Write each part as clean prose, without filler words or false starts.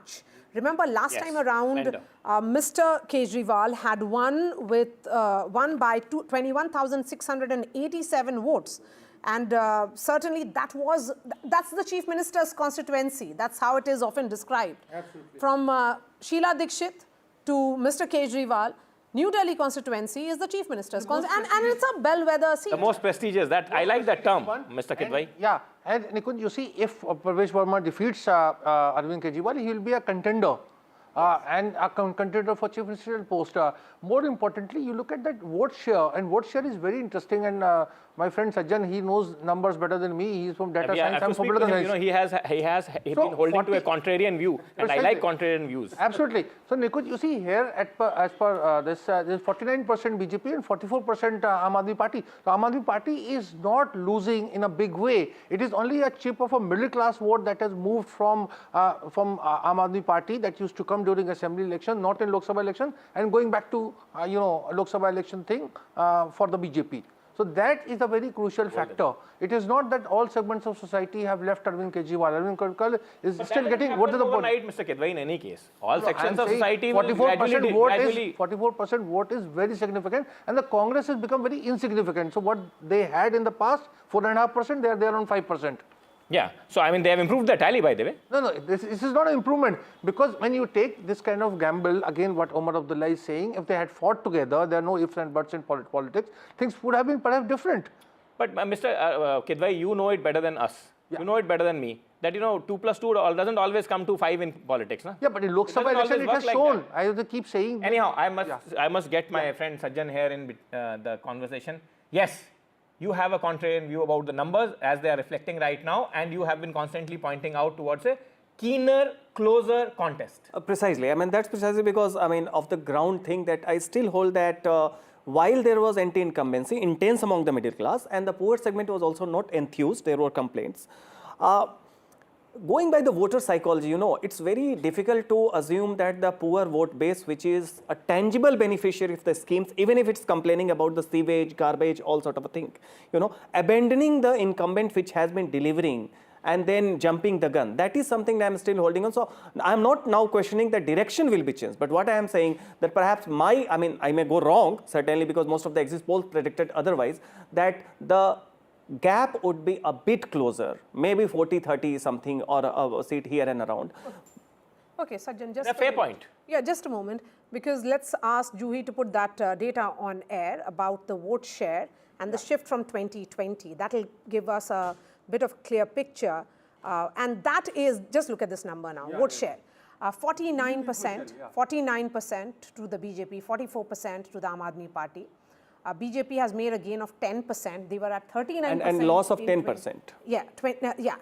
much. Remember last time around, Mr. Kejriwal had won by 21,687 votes. And certainly that's the Chief Minister's constituency. That's how it is often described. Absolutely. From Sheila Dikshit to Mr. Kejriwal, New Delhi constituency is the Chief Minister's constituency. And it's a bellwether seat. The most prestigious. I like that term, Mr. Kidwai. Yeah. And Nikunj, you see, if Parvesh Verma defeats Arvind Kejriwal, he will be a contender. And a contender for Chief Ministerial post. More importantly, you look at that vote share, and vote share is very interesting. And my friend Sajjan, he knows numbers better than me. He's from data science. I'm political science. You know, he been holding to a contrarian view, and I like contrarian views. Absolutely. So Nikunj, you see here, as per this, there's 49% BJP and 44% Aam Aadmi Party. So Aam Aadmi Party is not losing in a big way. It is only a chip of a middle class vote that has moved from Aam Aadmi Party that used to come during assembly election, not in Lok Sabha election, and going back to Lok Sabha election thing for the BJP. So that is a very crucial factor. It is not that all segments of society have left Arvind Kejriwal. Arvind Kejriwal is still getting, what is the point? Mr. Kidwai, in any case, all sections of society 44% vote is very significant, and the Congress has become very insignificant. So what they had in the past, 4.5%, they are there on 5%. Yeah, so I mean, they have improved the tally, by the way. No, this is not an improvement, because when you take this kind of gamble, again what Omar Abdullah is saying, if they had fought together, there are no ifs and buts in politics, things would have been perhaps different. But Mr. Kidwai, you know it better than us. Yeah. You know it better than me. That 2 plus 2 doesn't always come to 5 in politics. Na? Yeah, but in Lok Sabha election it has shown. I have to keep saying. Anyhow, I must get my friend Sajjan here in the conversation. Yes. You have a contrarian view about the numbers as they are reflecting right now, and you have been constantly pointing out towards a keener, closer contest. Precisely. I mean, that's precisely because, I mean, of the ground thing that I still hold that while there was anti-incumbency, intense among the middle class, and the poor segment was also not enthused, there were complaints. Going by the voter psychology, it's very difficult to assume that the poor vote base, which is a tangible beneficiary of the schemes, even if it's complaining about the sewage, garbage, all sort of a thing, abandoning the incumbent which has been delivering and then jumping the gun, that is something that I'm still holding on. So I'm not now questioning the direction will be changed, but what I am saying that perhaps I may go wrong, certainly because most of the exit polls predicted otherwise, that the gap would be a bit closer, maybe 40-30 something, or a seat here and around. Okay, Sajjan, just a fair point. Yeah, just a moment, because let's ask Juhi to put that data on air about the vote share and the shift from 2020. That will give us a bit of clear picture. And that is, just look at this number now, vote share. 49% to the BJP, 44% to the Aam Aadmi Party. BJP has made a gain of 10%. They were at 39%. And loss of 10%. Yeah,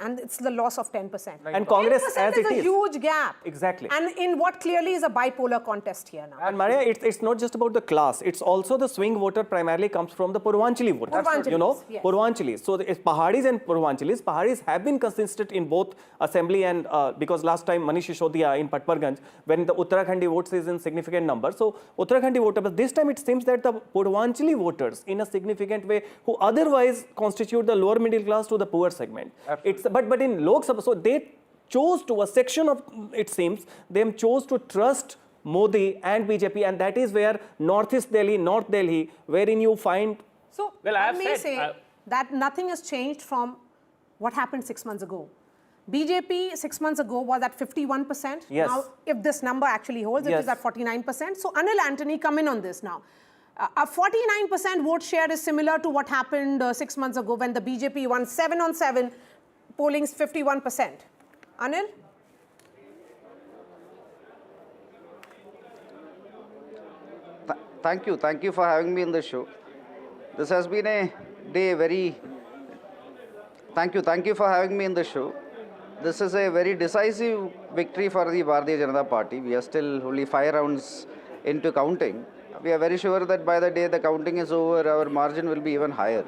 and it's the loss of 10%. And Congress, as it is, a huge gap. Exactly. And in what clearly is a bipolar contest here now. And Maria, it's not just about the class. It's also the swing voter primarily comes from the Purvanchali voters. Yes. Purvanchalis. So it's Pahadis and Purvanchalis. Pahadis have been consistent in both assembly and because last time Manish Sisodiya in Patparganj, when the Uttarakhandi votes is in significant number. So Uttarakhandi voter, but this time it seems that the Purvanchali voters in a significant way who otherwise constitute the lower middle class to the poor segment. But in Lok Sabha, so they chose to, a section of, it seems, they chose to trust Modi and BJP, and that is where Northeast Delhi, North Delhi, wherein you find... So, let me say that nothing has changed from what happened 6 months ago. BJP 6 months ago was at 51%. Yes. Now, if this number actually holds, it is at 49%. So, Anil Antony, come in on this now. A 49% vote share is similar to what happened 6 months ago when the BJP won 7 on 7, polling 51%. Anil? Thank you for having me in the show. This has been a day Thank you for having me in the show. This is a very decisive victory for the Bharatiya Janata Party. We are still only 5 rounds into counting. We are very sure that by the day the counting is over, our margin will be even higher.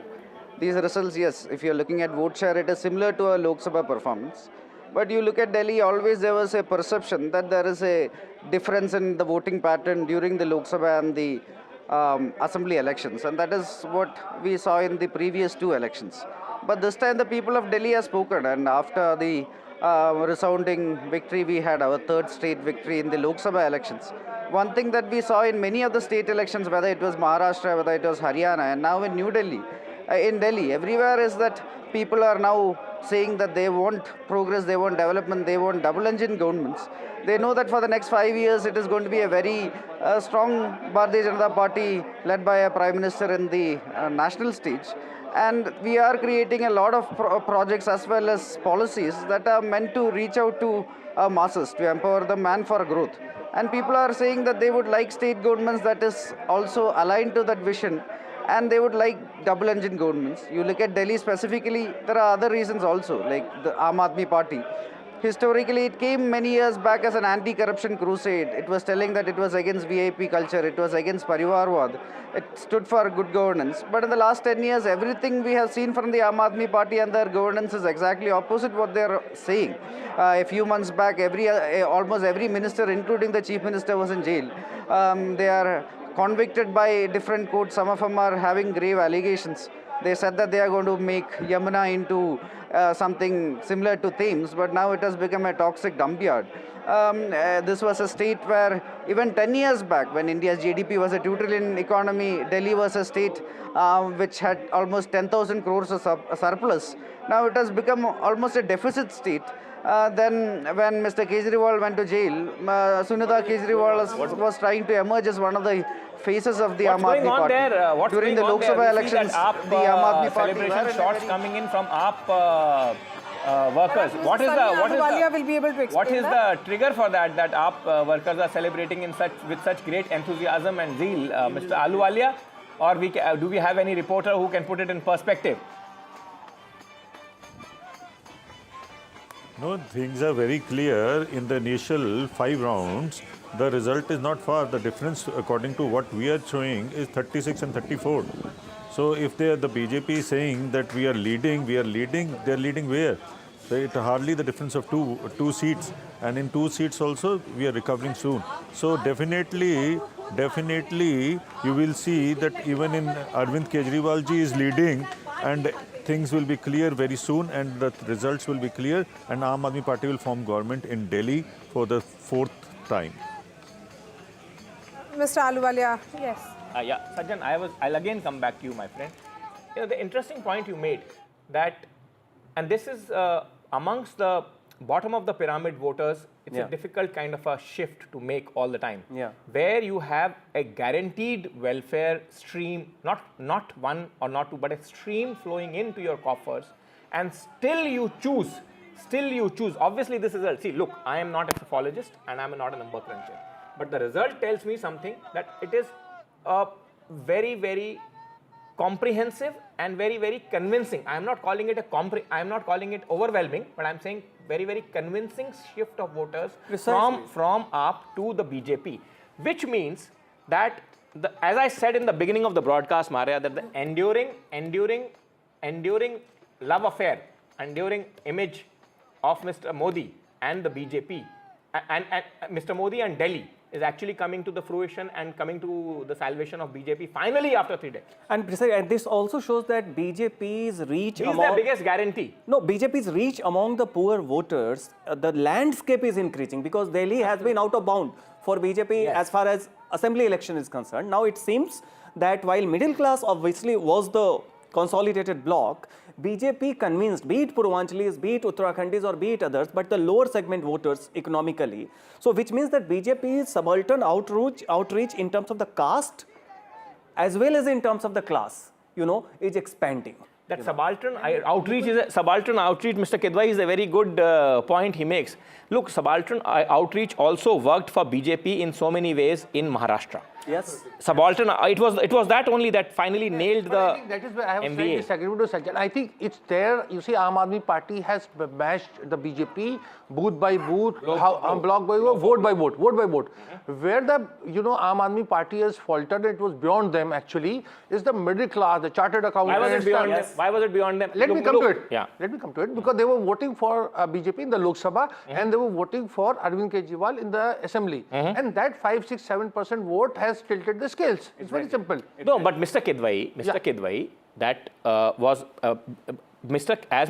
These results, yes, if you are looking at vote share, it is similar to a Lok Sabha performance. But you look at Delhi, always there was a perception that there is a difference in the voting pattern during the Lok Sabha and the assembly elections. And that is what we saw in the previous 2 elections. But this time the people of Delhi have spoken, and after the resounding victory we had, our third state victory in the Lok Sabha elections. One thing that we saw in many of the state elections, whether it was Maharashtra, whether it was Haryana, and now in New Delhi, in Delhi, everywhere is that people are now saying that they want progress, they want development, they want double engine governments. They know that for the next 5 years it is going to be a very strong Bharatiya Janata Party led by a Prime Minister in the national stage. And we are creating a lot of projects as well as policies that are meant to reach out to masses, to empower the man for growth. And people are saying that they would like state governments that is also aligned to that vision, and they would like double engine governments. You look at Delhi specifically, there are other reasons also, like the Aam Aadmi Party. Historically, it came many years back as an anti-corruption crusade. It was telling that it was against VIP culture, it was against Parivarwad. It stood for good governance. But in the last 10 years, everything we have seen from the Aam Aadmi Party and their governance is exactly opposite what they are saying. A few months back, almost every minister, including the chief minister, was in jail. They are convicted by different courts. Some of them are having grave allegations. They said that they are going to make Yamuna into something similar to Thames, but now it has become a toxic dump yard. This was a state where even 10 years back, when India's GDP was a $2 trillion economy, Delhi was a state which had almost 10,000 crores of surplus. Now it has become almost a deficit state. Then when Mr. Kejriwal went to jail, Sunita Kejriwal was trying to emerge as one of the faces of the Aam Aadmi Party. During the Lok Sabha elections, the Aam Aadmi Party celebration shots coming in from AAP workers. What is the trigger for that AAP workers are celebrating with such great enthusiasm and zeal, Mr. Ahluwalia? Or do we have any reporter who can put it in perspective? No, things are very clear. In the initial 5 rounds, the result is not far. The difference, according to what we are showing, is 36 and 34. So if the BJP is saying that we are leading, they are leading where? So it hardly the difference of two seats. And in 2 seats also, we are recovering soon. So definitely, you will see that even in Arvind Kejriwal ji is leading, and things will be clear very soon, and the results will be clear, and Aam Aadmi Party will form government in Delhi for the 4th time. Mr. Ahluwalia, yes. Yeah, Sajjan, I'll again come back to you, my friend. You know, the interesting point you made that, and this is amongst the bottom of the pyramid voters, it's a difficult kind of a shift to make all the time. Where you have a guaranteed welfare stream, not one or not two, but a stream flowing into your coffers, and still you choose. Obviously, this is see, look, I am not a psephologist and I am not a number cruncher, but the result tells me something that it is very, very comprehensive and very, very convincing. I am not calling it overwhelming, but I am saying very, very convincing shift of voters from AAP to the BJP, which means that as I said in the beginning of the broadcast, Maria, that the enduring love affair, enduring image of Mr. Modi and the BJP and Mr. Modi and Delhi is actually coming to the fruition and coming to the salvation of BJP finally after 3 days. And this also shows that BJP's reach is their biggest guarantee. No, BJP's reach among the poor voters, the landscape is increasing because Delhi has been out of bound for BJP as far as assembly election is concerned. Now it seems that while middle class obviously was the consolidated bloc, BJP convinced, be it Purvanchalis, be it Uttarakhandis or be it others, but the lower segment voters economically. So which means that BJP's subaltern outreach in terms of the caste as well as in terms of the class, is expanding. That subaltern outreach, Mr. Kidwai, is a very good point he makes. Look, subaltern outreach also worked for BJP in so many ways in Maharashtra. Yes. Subaltern, it was that only that finally nailed the I think that is where I have slightly disagreement with Sajjan. I think it's there. You see, Aam Aadmi Party has bashed the BJP booth by booth, block by block, vote by vote. Where the Aam Aadmi Party has faltered, it was beyond them actually, is the middle class, the chartered accountants. Why was it beyond them? Let me come to it. Let me come to it, because they were voting for BJP in the Lok Sabha and they were voting for Arvind Kejriwal in the assembly. And that 5, 6, 7% vote has tilted the scales. It's very simple. No, but Mr. Kidwai, that was as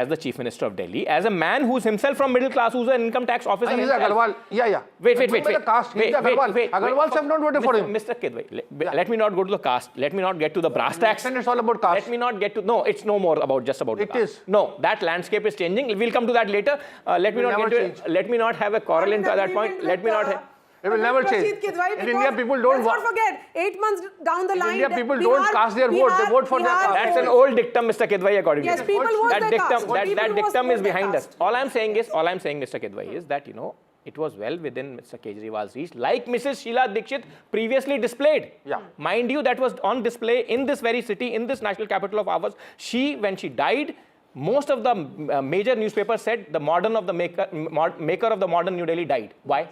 the Chief Minister of Delhi, as a man who's himself from middle class, who's an income tax officer. He's himself. Agarwal. Yeah. Wait. The caste. He's Agarwal. Agarwals have not voted for him. Mr. Kidwai, let me not go to the caste. Let me not get to the brass tacks. And it's all about caste. Let me not get to. No, it's no more about just about. It the caste. is. No, that landscape is changing. We'll come to that later. Let me not get to it. Let me not have a correlate to that point. Let me not. It will never change. Rasheed Kidwai, In India, people don't let's not forget, 8 months down the line. India, people don't cast their vote. They vote for their caste. That's an old dictum, Mr. Kidwai, according Yes, to you. people vote That their dictum, caste. that People dictum vote is their behind us. caste. All I'm saying, Mr. Kidwai, is that, it was well within Mr. Kejriwal's reach, like Mrs. Sheila Dikshit previously displayed. Yeah. Mind you, that was on display in this very city, in this national capital of ours. When she died, most of the major newspapers said the maker of the modern New Delhi died. Why?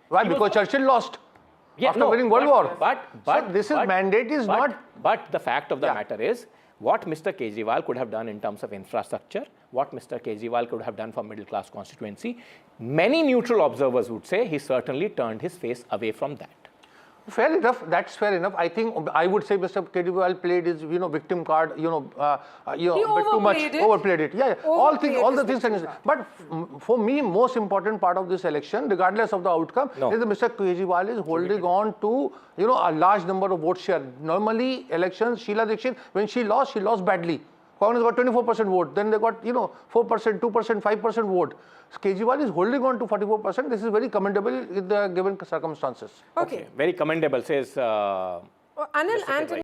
Why? Because Churchill lost. After winning World War. Mandate is not. But the fact of the matter is, what Mr. Kejriwal could have done in terms of infrastructure, what Mr. Kejriwal could have done for middle class constituency, many neutral observers would say he certainly turned his face away from that. Fair enough. That's fair enough. I think I would say Mr. Kejriwal played his victim card. A bit too much. Overplayed it. Yeah. All the things. But for me, most important part of this election, regardless of the outcome, is that Mr. Kejriwal is holding on to a large number of vote share. Normally, elections, Sheila Dikshit, when she lost badly. Congress got 24% vote. Then they got 4%, 2%, 5% vote. Kejriwal is holding on to 44%. This is very commendable in the given circumstances. Okay. Very commendable, says Anil, Anthony.